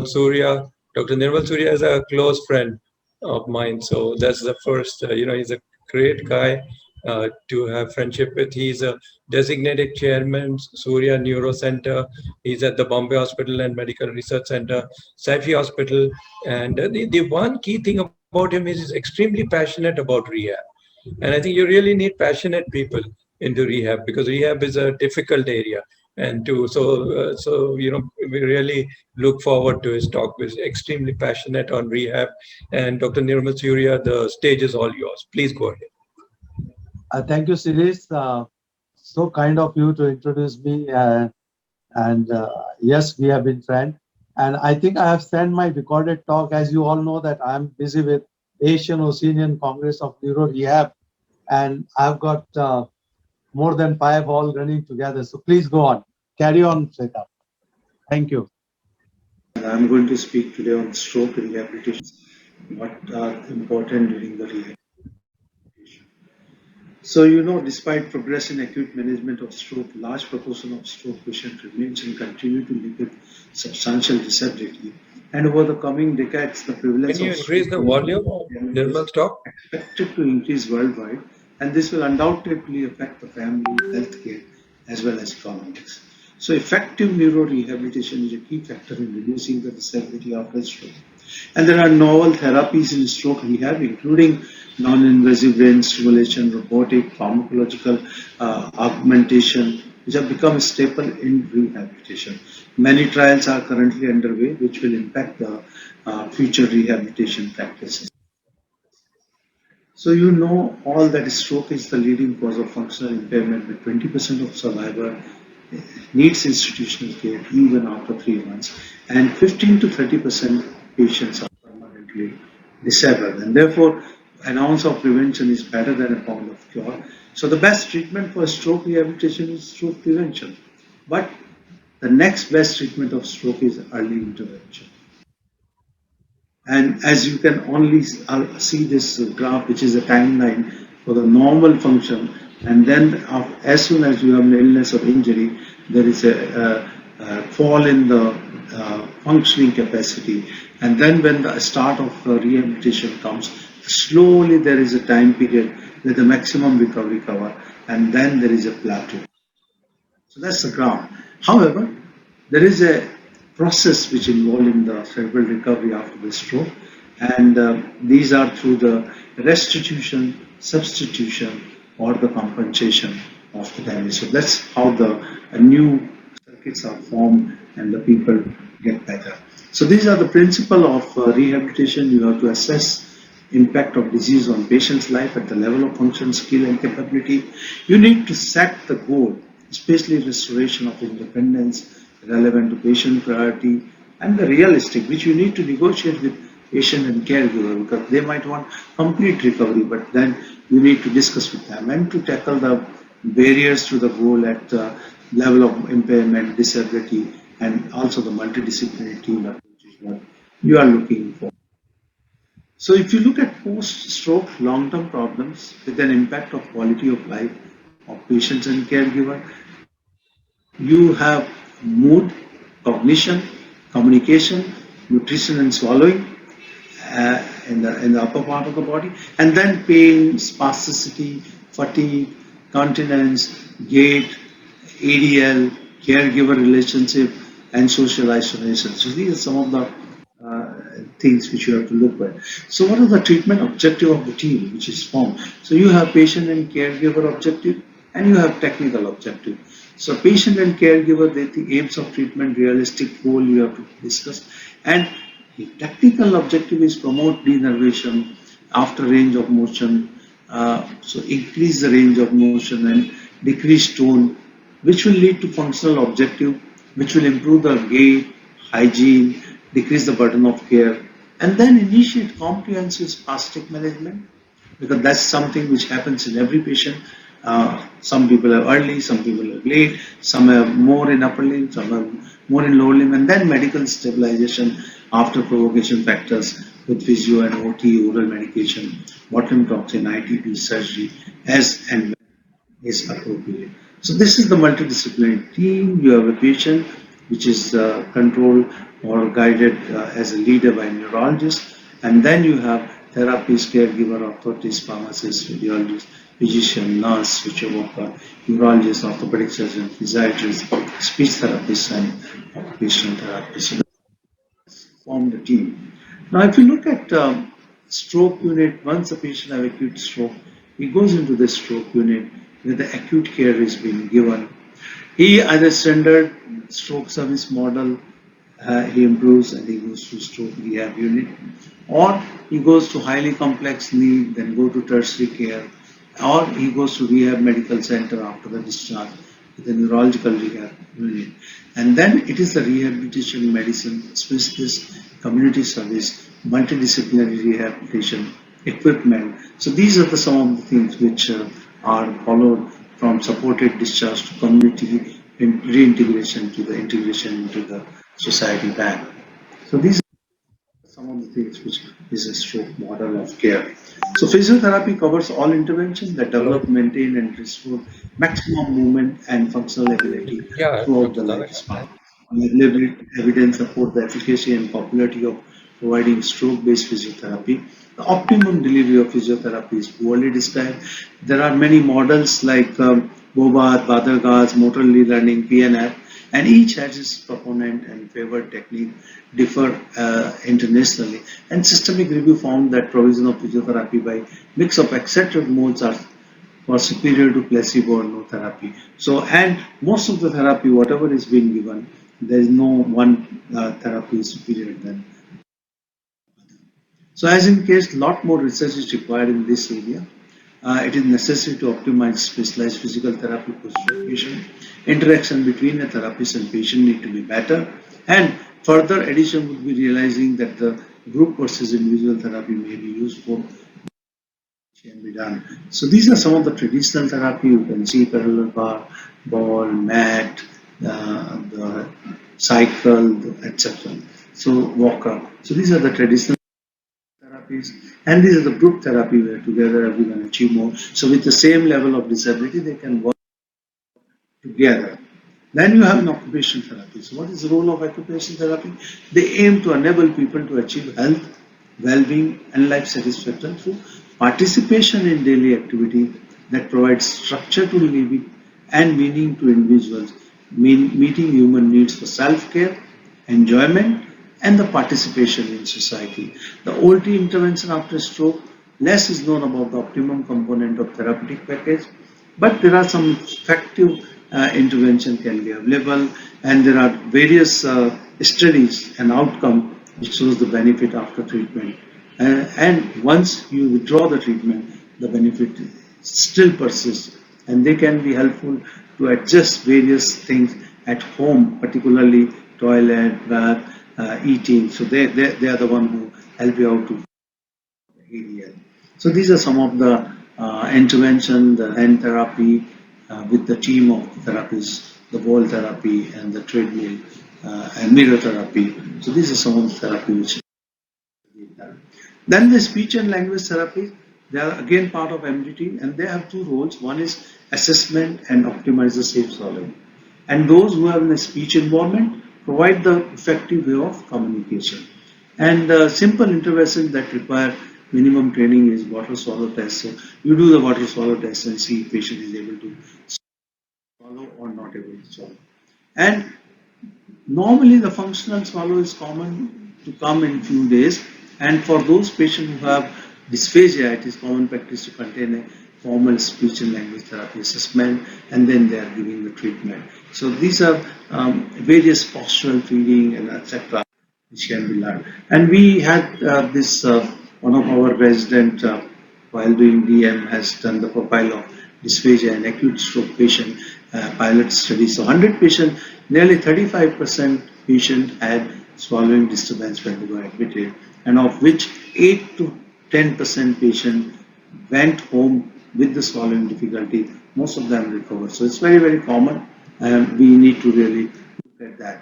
Surya. Dr. Nirmal Surya is a close friend of mine. So that's the first, he's a great guy to have friendship with. He's a designated chairman, Surya Neuro Center. He's at the Bombay Hospital and Medical Research Center, Saifi Hospital. And the one key thing about him is he's extremely passionate about rehab. And I think you really need passionate people into rehab because rehab is a difficult area. And we really look forward to his talk. He's extremely passionate on rehab. And Dr. Nirmal Surya, the stage is all yours. Please go ahead. Thank you, Siris. So kind of you to introduce me. And yes, we have been friends. And I think I have sent my recorded talk. As you all know that I'm busy with Asian Oceanian Congress of Neuro Rehab. And I've got more than 5 all running together. So please go on. Carry on, Sweta. Thank you. I'm going to speak today on stroke rehabilitation, what are important during the rehabilitation. So, despite progress in acute management of stroke, large proportion of stroke patients remains and continue to live with substantial disability. And over the coming decades, the prevalence Can you of increase stroke the volume of is Nirmal's talk? expected to increase worldwide, and this will undoubtedly affect the family, healthcare, as well as economics. So, effective neuro rehabilitation is a key factor in reducing the disability after stroke. And there are novel therapies in stroke rehab, including non-invasive brain stimulation, robotic, pharmacological augmentation, which have become a staple in rehabilitation. Many trials are currently underway, which will impact the future rehabilitation practices. So you know all that stroke is the leading cause of functional impairment, with 20% of survivor needs institutional care even after 3 months, and 15 to 30% patients are permanently disabled. And therefore, an ounce of prevention is better than a pound of cure. So the best treatment for stroke rehabilitation is stroke prevention. But the next best treatment of stroke is early intervention. And as you can only see this graph, which is a timeline for the normal function, and then as soon as you have an illness or injury, there is a fall in the functioning capacity. And then when the start of rehabilitation comes, slowly there is a time period with the maximum recovery cover, and then there is a plateau. So that's the graph. However, there is a process which involved in the cerebral recovery after the stroke, and these are through the restitution, substitution, or the compensation of the damage. So that's how the new circuits are formed and the people get better. So these are the principle of rehabilitation. You have to assess impact of disease on patient's life at the level of function, skill, and capability. You need to set the goal, especially restoration of independence, relevant to patient priority, and the realistic, which you need to negotiate with patient and caregiver, because they might want complete recovery, but then you need to discuss with them and to tackle the barriers to the goal at the level of impairment, disability, and also the multidisciplinary team approach is what you are looking for. So if you look at post-stroke long-term problems with an impact of quality of life of patients and caregiver, you have mood, cognition, communication, nutrition and swallowing in the upper part of the body, and then pain, spasticity, fatigue, continence, gait, ADL, caregiver relationship, and social isolation. So these are some of the things which you have to look at. So what are the treatment objective of the team which is formed? So you have patient and caregiver objective, and you have technical objective. So patient and caregiver, the aims of treatment, realistic goal you have to discuss, and the technical objective is promote denervation after range of motion, so increase the range of motion and decrease tone, which will lead to functional objective, which will improve the gait, hygiene, decrease the burden of care, and then initiate comprehensive spastic management, because that's something which happens in every patient. Some people have early, some people have late, some have more in upper limb, some have more in lower limb, and then medical stabilization after provocation factors with physio and OT, oral medication, botulinum toxin, ITP, surgery, as and when is appropriate. So this is the multidisciplinary team. You have a patient, which is controlled or guided as a leader by neurologist. And then you have therapists, caregiver, authorities, pharmacists, radiologist, physician, nurse, social worker, urologist, orthopedic surgeon, physiatrist, speech therapist, and occupational therapist. So form the team. Now, if you look at stroke unit, once a patient has acute stroke, he goes into the stroke unit where the acute care is being given. He either standard stroke service model, he improves and he goes to stroke rehab unit, or he goes to highly complex need, then go to tertiary care, or he goes to rehab medical center after the discharge with the neurological rehab unit. And then it is the rehabilitation medicine, specialist community service, multidisciplinary rehabilitation equipment. So these are some of the things which are followed from supported discharge to community reintegration to the integration into the society back. So these are some of the things which is a stroke model of care. So physiotherapy covers all interventions that Hello. develop, maintain, and restore maximum movement and functional ability Yeah, throughout Dr. the Nanak. lifespan. Available evidence support the efficacy and popularity of providing stroke-based physiotherapy. The optimum delivery of physiotherapy is poorly described. There are many models like Bobat, Badargas, motor learning, PNF, and each has its proponent and favored technique differ internationally. And systemic review found that provision of physiotherapy by mix of accepted modes are was superior to placebo or no therapy. So, and most of the therapy, whatever is being given, there is no one therapy is superior than. So, as in case, lot more research is required in this area. It is necessary to optimize specialized physical therapy post-stroke patient. Interaction between a therapist and patient need to be better. And further addition would be realizing that the group versus individual therapy may be useful can be done. So these are some of the traditional therapy. You can see parallel bar, ball, mat, the cycle, etc. So walker. So these are the traditional therapies, and these are the group therapy where together everyone achieve more. So with the same level of disability, they can work together. Then you have an occupational therapy. So what is the role of occupational therapy? They aim to enable people to achieve health, well-being, and life satisfaction through participation in daily activity that provides structure to living and meaning to individuals, meeting human needs for self-care, enjoyment, and the participation in society. The OT intervention after stroke, less is known about the optimum component of therapeutic package, but there are some effective intervention can be available, and there are various studies and outcome which shows the benefit after treatment. And once you withdraw the treatment, the benefit still persists, and they can be helpful to adjust various things at home, particularly toilet, bath, eating. So they are the one who help you out to area. So these are some of the intervention, the hand therapy with the team of therapists, the ball therapy and the treadmill and mirror therapy. So these are some of the therapy which we done. Then the speech and language therapy, they are again part of MDT, and they have two roles. One is assessment and optimize the safe swallowing. And those who have a speech involvement provide the effective way of communication. And simple interventions that require minimum training is water swallow test. So you do the water swallow test and see if patient is able to swallow or not able to swallow. And normally the functional swallow is common to come in few days. And for those patients who have dysphagia, it is common practice to contain a formal speech and language therapy assessment, and then they are giving the treatment. So these are various postural feeding and etc. which can be learned. And we had this one of our resident while doing DM has done the profile of dysphagia and acute stroke patient pilot study. So 100 patient, nearly 35% patient had swallowing disturbance when they were admitted, and of which 8 to 10% patient went home with the swallowing difficulty. Most of them recovered. So it's very, very common, and we need to really look at that.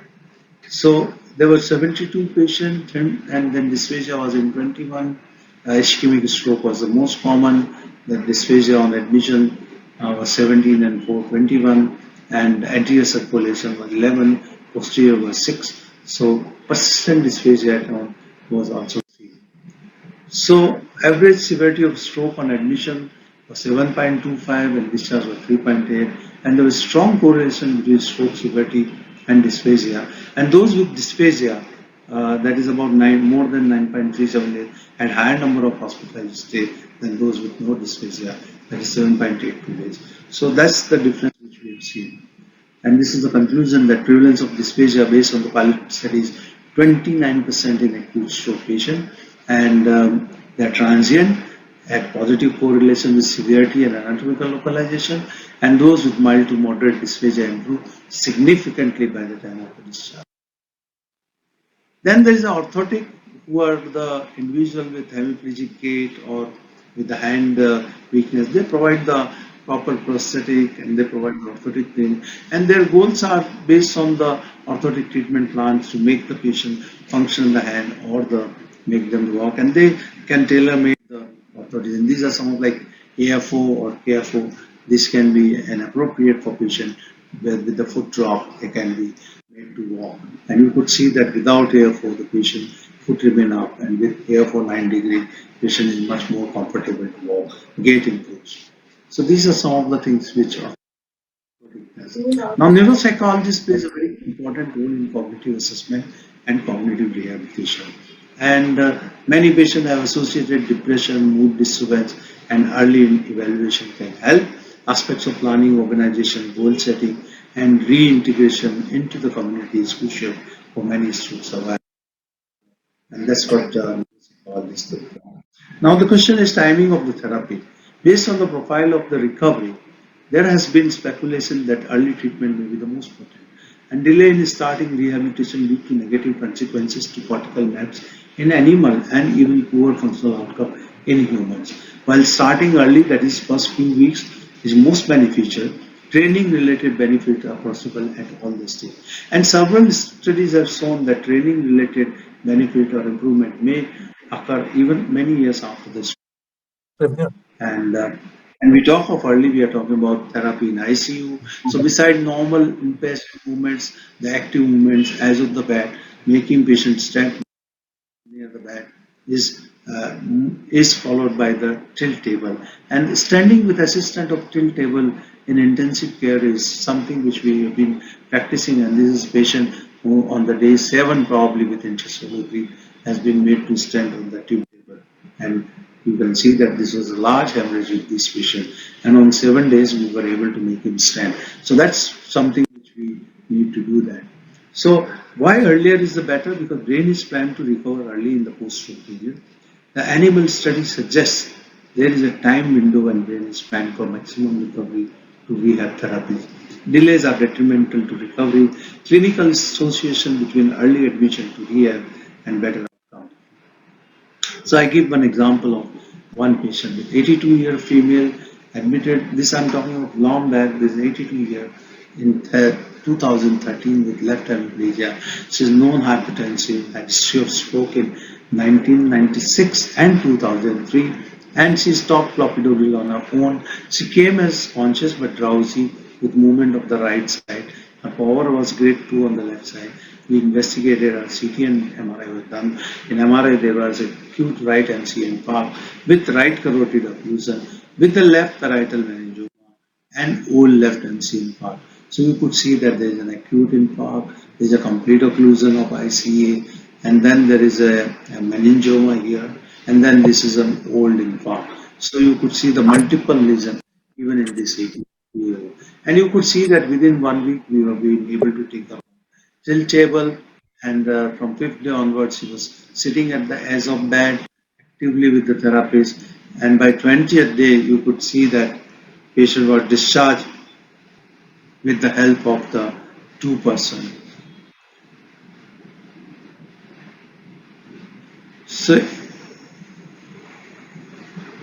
So there were 72 patients, and then dysphagia was in 21. Ischemic stroke was the most common. The dysphagia on admission was 17 and 421, and anterior circulation was 11, posterior was 6. So persistent dysphagia was also seen. So average severity of stroke on admission was 7.25 and discharge was 3.8, and there was strong correlation between stroke severity and dysphagia. And those with dysphagia, that is about more than 9.378, had higher number of hospitalized stay than those with no dysphagia, that is 7.82 days. So that's the difference which we have seen. And this is the conclusion that prevalence of dysphagia based on the pilot studies 29% in acute stroke patient, and they are transient, had positive correlation with severity and anatomical localization, and those with mild to moderate dysphagia improve significantly by the time of the discharge. Then there is the orthotic, who are the individual with hemiplegic gait or with the hand weakness. They provide the proper prosthetic and they provide the orthotic thing. And their goals are based on the orthotic treatment plans to make the patient function in the hand or make them walk. And they can tailor make the orthotics. And these are some of like AFO or KFO. This can be an appropriate for patient with the foot drop. They can be made to walk. And you could see that without AFO, the patient foot remain up, and with AFO 9 degree, patient is much more comfortable to walk. Gait improves. So these are some of the things which are. Now, neuropsychologist plays a very important role in cognitive assessment and cognitive rehabilitation. And many patients have associated depression, mood disturbance, and early evaluation can help. Aspects of planning, organization, goal setting, and reintegration into the community is crucial for many to survive. And that's what psychologists do. Now the question is timing of the therapy. Based on the profile of the recovery, there has been speculation that early treatment may be the most potent, and delay in starting rehabilitation lead to negative consequences to cortical maps in animal and even poor functional outcome in humans. While starting early, that is first few weeks, is most beneficial, training related benefits are possible at all the stages. And several studies have shown that training related benefit or improvement may occur even many years after the and when we talk of early, we are talking about therapy in ICU. So beside normal inpatient movements, the active movements as of the bed, making patients stand near the bed is followed by the tilt table. And standing with assistant of tilt table in intensive care is something which we have been practicing. And this is patient who on the day 7 probably with intracerebral has been made to stand on the tilt table. And you can see that this was a large hemorrhage with this patient, and on 7 days we were able to make him stand. So that's something which we need to do that. So why earlier is the better? Because brain is planned to recover early in the post-stroke period. The animal study suggests there is a time window when brain is planned for maximum recovery to rehab therapy. Delays are detrimental to recovery. Clinical association between early admission to rehab and better outcome. So I give one example of one patient with 82-year female admitted. This I'm talking of long back. This is 82-year in 2013 with left hemiplegia. She's known hypertensive, had history of stroke in 1996 and 2003, and she stopped clopidogrel on her own. She came as conscious but drowsy with movement of the right side. Her power was grade 2 on the left side. We investigated her CT and MRI was done. In MRI, there was acute right MCM infarct with right carotid occlusion, with the left parietal meningioma and old left MCM infarct. So you could see that there is an acute infarct, there is a complete occlusion of ICA, and then there is a meningioma here, and then this is an old infarct. So you could see the multiple lesions even in this 82-year-old. And you could see that within 1 week we were being able to take the tilt table, and from 5th day onwards he was sitting at the edge of bed actively with the therapist, and by 20th day you could see that patient was discharged with the help of the 2%. So,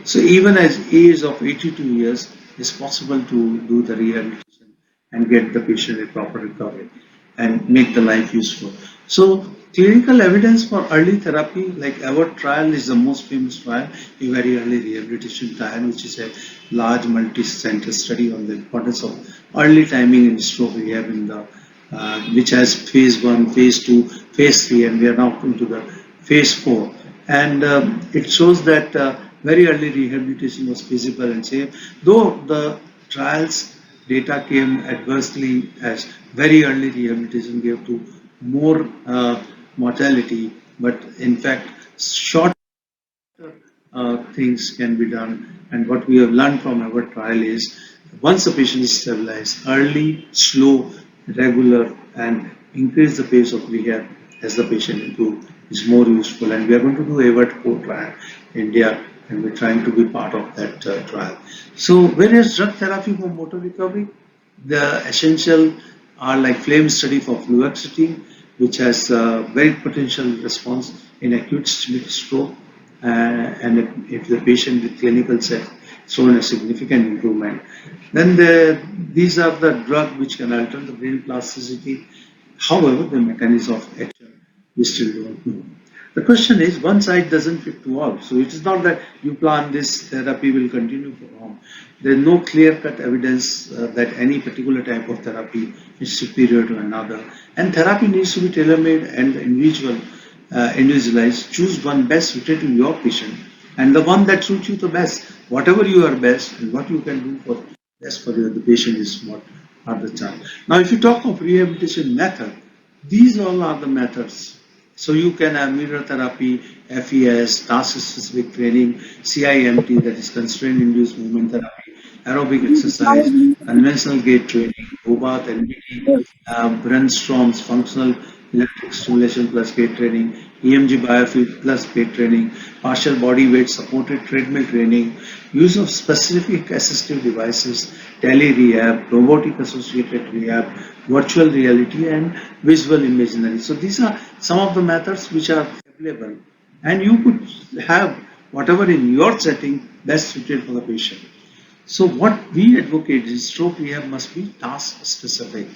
so even as age of 82 years, it's possible to do the rehabilitation and get the patient a proper recovery and make the life useful. So clinical evidence for early therapy, like our trial is the most famous trial, a very early rehabilitation trial, which is a large multi-center study on the importance of early timing in stroke rehab in the which has phase 1, phase 2, phase 3, and we are now into the phase 4. And it shows that very early rehabilitation was feasible and safe, though the trials data came adversely as very early rehabilitation gave to more mortality, but in fact, short things can be done. And what we have learned from our trial is once the patient is stabilized, early, slow, regular, and increase the pace of rehab as the patient improves is more useful. And we are going to do AVERT 4 trial in India, and we're trying to be part of that trial. So, whereas drug therapy for motor recovery, the essential are like flame study for fluoxetine, which has very potential response in acute ischemic stroke, and if the patient with clinical set shown a significant improvement, then these are the drug which can alter the brain plasticity. However, the mechanism of action we still don't know. The question is, one side doesn't fit to all. So it is not that you plan this therapy will continue for long. There is no clear-cut evidence that any particular type of therapy is superior to another. And therapy needs to be tailor-made and individualized. Choose one best suited to your patient and the one that suits you the best. Whatever you are best and what you can do for best for the patient is what are the chance. Now, if you talk of rehabilitation method, these all are the methods. So you can have mirror therapy, FES, task-specific training, CIMT, that is constraint-induced movement therapy, aerobic exercise, conventional gait training, Robotic MDT, brainstorms, functional electric stimulation plus gait training, EMG biofeed plus gait training, partial body weight supported treadmill training, use of specific assistive devices, tele rehab, robotic associated rehab, virtual reality, and visual imaginary. So these are some of the methods which are available, and you could have whatever in your setting best suited for the patient. So what we advocate is stroke rehab must be task specific.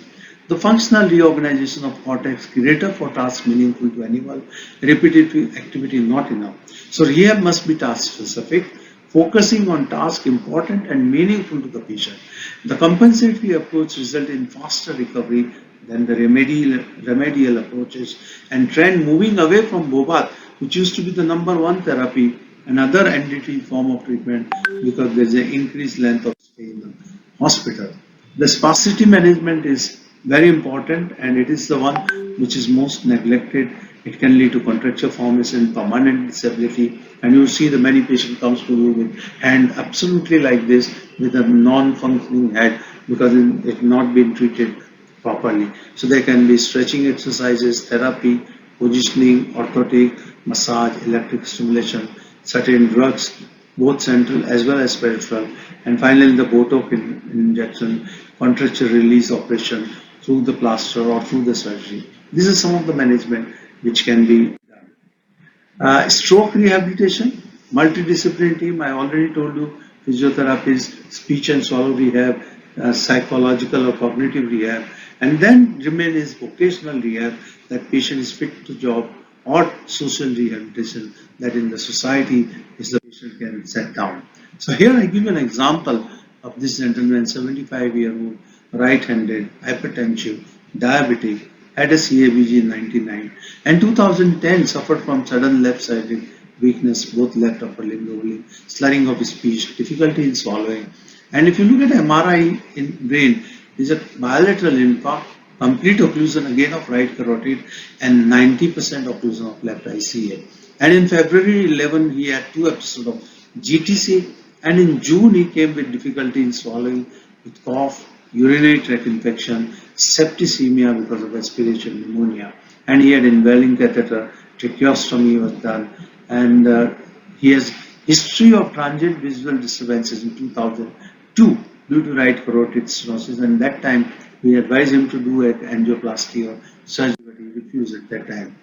The functional reorganization of cortex greater for tasks meaningful to anyone, repetitive activity not enough. So rehab must be task specific, focusing on tasks important and meaningful to the patient. The compensatory approach results in faster recovery than the remedial approaches, and trend moving away from BOBAT, which used to be the number one therapy, another NDT form of treatment, because there is an increased length of stay in the hospital. The spasticity management is very important, and it is the one which is most neglected. It can lead to contracture formation, permanent disability, and you see the many patient comes to you with hand absolutely like this with a non-functioning head because it not been treated properly. So there can be stretching exercises, therapy, positioning, orthotic, massage, electric stimulation, certain drugs, both central as well as peripheral, and finally the Botox injection, contracture release operation through the plaster or through the surgery. This is some of the management which can be done. Stroke rehabilitation, multidisciplinary team, I already told you, physiotherapists, speech and swallow rehab, psychological or cognitive rehab, and then remain is vocational rehab, that patient is fit to job, or social rehabilitation, that in the society is the patient can set down. So here I give you an example of this gentleman, 75-year-old, right-handed, hypertensive, diabetic, had a CABG in 99, and 2010 suffered from sudden left-sided weakness, both left upper limb, lower limb, slurring of speech, difficulty in swallowing. And if you look at MRI in brain, is a bilateral infarct, complete occlusion again of right carotid, and 90% occlusion of left ICA. And in February 11, he had 2 episodes of GTC, and in June he came with difficulty in swallowing, with cough, urinary tract infection, septicemia because of aspiration pneumonia, and he had inhaling catheter, tracheostomy was done, and he has history of transient visual disturbances in 2002 due to right carotid stenosis, and that time we advised him to do an angioplasty or surgery, but he refused at that time.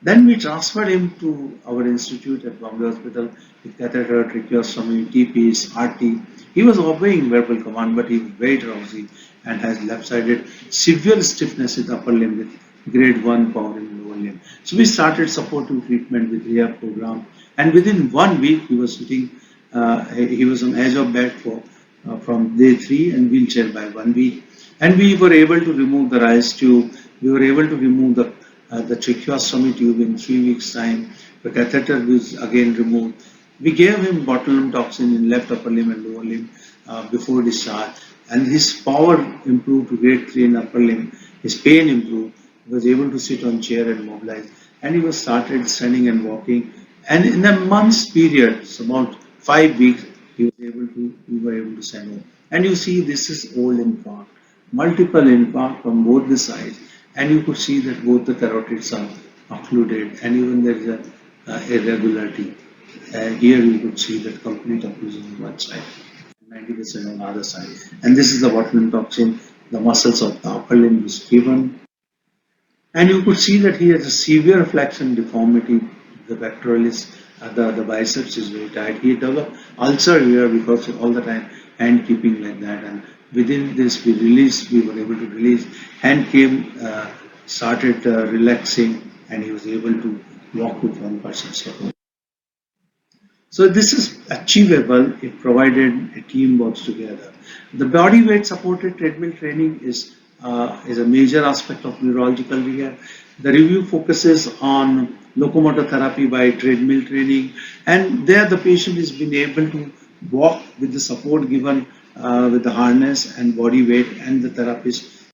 Then we transferred him to our institute at Bombay Hospital with catheter, tracheostomy, TPs, RT. He was obeying verbal command, but he was very drowsy and has left-sided severe stiffness in the upper limb with grade 1 power in lower limb. So we started supportive treatment with rehab program, and within 1 week he was sitting, he was on edge of bed for from day 3 and wheelchair by 1 week. And we were able to remove the rise tube We were able to remove the tracheostomy tube in 3 weeks' time. The catheter was again removed. We gave him botulinum toxin in left upper limb and lower limb before discharge, and his power improved to grade 3 in upper limb. His pain improved. He was able to sit on chair and mobilize, and he was started standing and walking. And in a month's period, it's about 5 weeks, we were able to send home. And you see, this is old infarct, multiple infarct from both the sides, and you could see that both the carotids are occluded, and even there is a irregularity. Here you could see that complete occlusion on one side, 90% on the other side. And this is the botulinum toxin. The muscles of the upper limb is given, and you could see that he has a severe flexion deformity. The pectoralis, the biceps is very tight. He developed ulcer here because all the time hand keeping like that. And within this, we were able to release. Hand came, started relaxing, and he was able to walk with 1% support. So this is achievable if provided a team works together. The body weight supported treadmill training is a major aspect of neurological rehab. The review focuses on locomotor therapy by treadmill training, and there the patient is being able to walk with the support given with the harness and body weight, and the therapist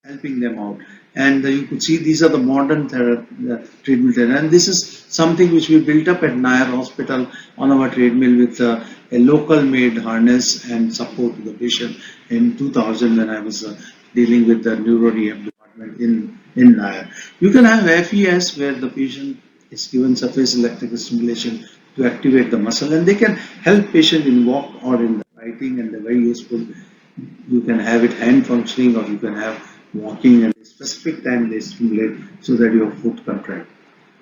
helping them out. And you could see these are the modern treadmill trainer. And this is something which we built up at Nair Hospital on our treadmill with a local made harness and support to the patient in 2000 when I was dealing with the neuro rehab department in Nair. You can have FES where the patient is given surface electrical stimulation to activate the muscle, and they can help patient in walk or in writing, and they're very useful. You can have it hand functioning, or you can have walking at a specific time they stimulate so that your foot contract.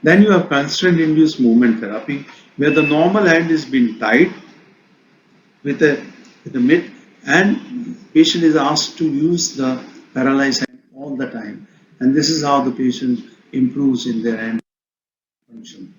Then you have constraint induced movement therapy where the normal hand is being tied with a mitt, and patient is asked to use the paralyzed hand all the time, and this is how the patient improves in their hand function.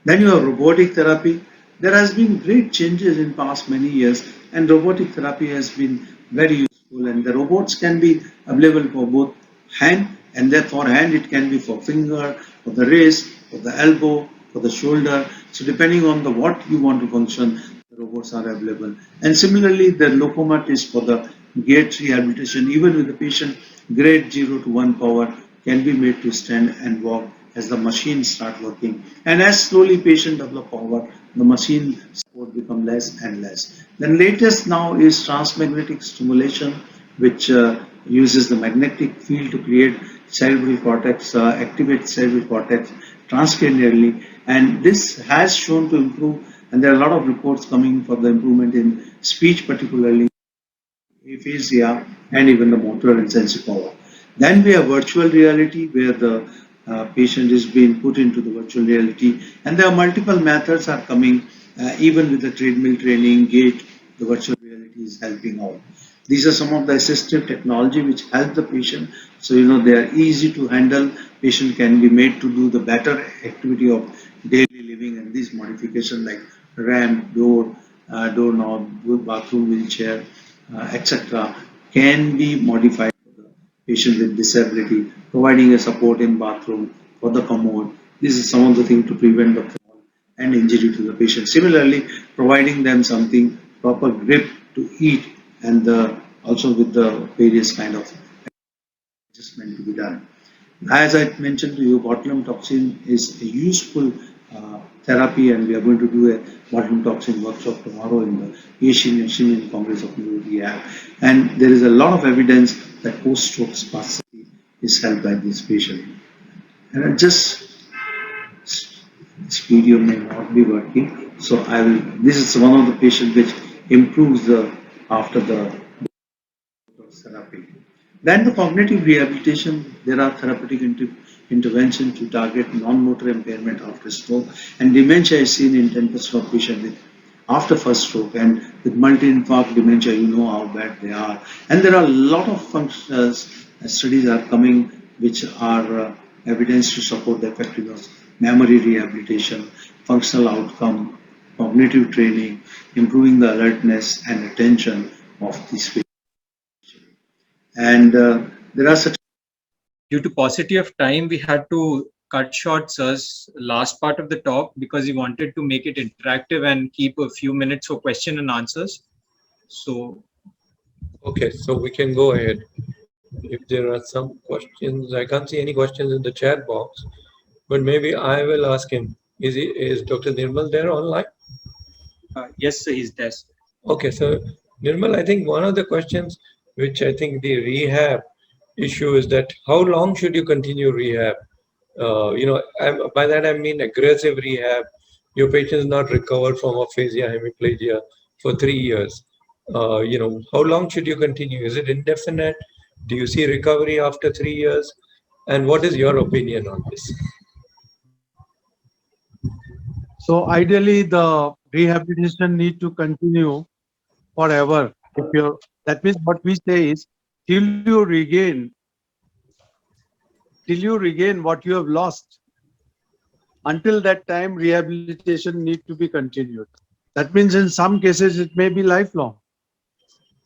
Then you have robotic therapy. There has been great changes in past many years, and robotic therapy has been very useful. And the robots can be available for both hand, and therefore hand it can be for finger, for the wrist, for the elbow, for the shoulder. So depending on the what you want to function, the robots are available. And similarly, the locomat is for the gait rehabilitation. Even with the patient, grade 0 to 1 power can be made to stand and walk as the machine start working. And as slowly patient develop power, the machine support become less and less. Then latest now is transmagnetic stimulation, which uses the magnetic field to create cerebral cortex, activate cerebral cortex transcranially, and this has shown to improve. And there are a lot of reports coming for the improvement in speech, particularly aphasia, and even the motor and sensory power. Then we have virtual reality, where the patient is being put into the virtual reality, and there are multiple methods are coming. Even with the treadmill training, Gait, the virtual reality is helping out. These are some of the assistive technology which help the patient. So they are easy to handle. Patient can be made to do the better activity of daily living, and these modifications like ramp, doorknob, bathroom wheelchair, etc., can be modified for the patient with disability, providing a support in bathroom for the commode. This is some of the things to prevent the fall and injury to the patient. Similarly, providing them something proper grip to eat, and also with the various kind of adjustment to be done. As I mentioned to you, botulinum toxin is a useful therapy, and we are going to do a botulinum toxin workshop tomorrow in the Asian Congress of Neuro Rehab. And there is a lot of evidence that post-stroke spasticity is helped by this patient. And this video may not be working, so I will. This is one of the patients which improves after the therapy. Then the cognitive rehabilitation, there are therapeutic interventions to target non-motor impairment after stroke, and dementia is seen in 10% of patients after first stroke, and with multi-infarct dementia, you know how bad they are. And there are a lot of studies are coming which are evidence to support the effectiveness, memory rehabilitation, functional outcome, cognitive training, improving the alertness and attention of these patients. And there are such Due to paucity of time, we had to cut short Sir's last part of the talk because he wanted to make it interactive and keep a few minutes for question and answers. So, Okay, so we can go ahead. If there are some questions, I can't see any questions in the chat box, but maybe I will ask him. Is Dr. Nirmal there online? yes, sir, he's there. Okay, so Nirmal, I think one of the questions which I think the rehab issue is that how long should you continue rehab? By that I mean aggressive rehab. Your patient is not recovered from aphasia, hemiplegia for 3 years. How long should you continue? Is it indefinite? Do you see recovery after 3 years? And what is your opinion on this? So ideally, the rehabilitation need to continue forever. If you're, that means what we say is till you regain what you have lost. Until that time, rehabilitation need to be continued. That means in some cases it may be lifelong.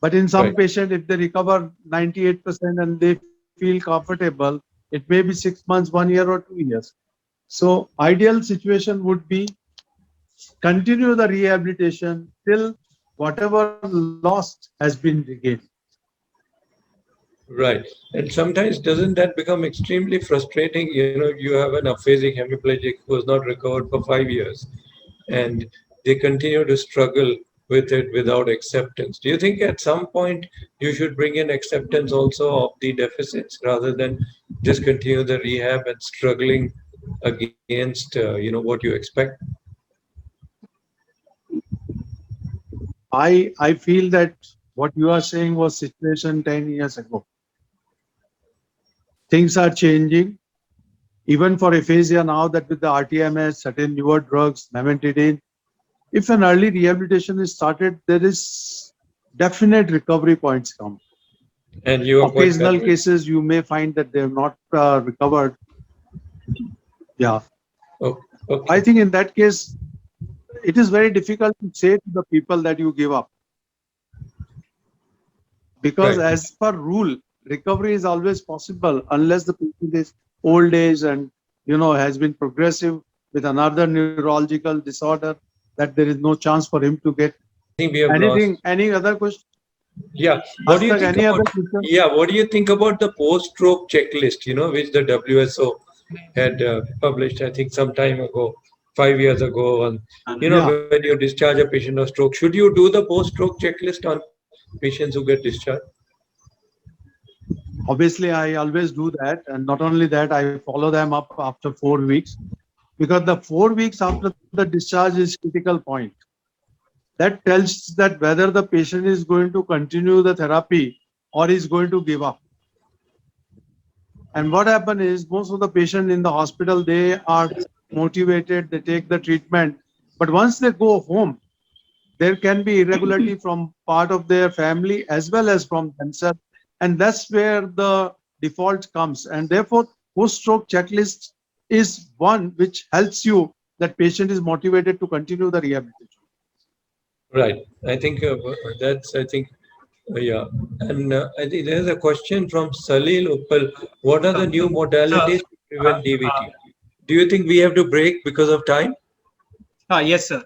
But in some Right. patient, if they recover 98% and they feel comfortable, it may be 6 months, 1 year, or 2 years. So ideal situation would be continue the rehabilitation till whatever lost has been regained. Right. And sometimes doesn't that become extremely frustrating? You have an aphasic hemiplegic who has not recovered for 5 years and they continue to struggle with it without acceptance. Do you think at some point you should bring in acceptance also of the deficits rather than just continue the rehab and struggling against what you expect? I feel that what you are saying was situation 10 years ago. Things are changing. Even for aphasia now that with the RTMS, certain newer drugs, memantidine, if an early rehabilitation is started, there is definite recovery points come. And you are quite Occasional convinced. cases you may find that they have not recovered. Yeah, Oh, I okay. think in that case, it is very difficult to say to the people that you give up because Right. as per rule, recovery is always possible unless the patient is old age and has been progressive with another neurological disorder that there is no chance for him to get I think we have lost. anything. Any other question? Yeah. What do you Hashtag think any about? other question? Yeah. What do you think about the post-stroke checklist? Which the WSO had published, I think, some time ago, 5 years ago. And Yeah, when you discharge a patient of stroke, should you do the post-stroke checklist on patients who get discharged? obviously I always do that, and not only that, I follow them up after 4 weeks because the 4 weeks after the discharge is critical point. That tells that whether the patient is going to continue the therapy or is going to give up. And what happens is most of the patients in the hospital, they are motivated, they take the treatment, but once they go home, there can be irregularity from part of their family as well as from themselves. And that's where the default comes. And therefore, post-stroke checklist is one which helps you that patient is motivated to continue the rehabilitation. Right. I think yeah. And I think there's a question from Salil Uppal. What are the new modalities to prevent DVT? Do you think we have to break because of time? Yes, sir.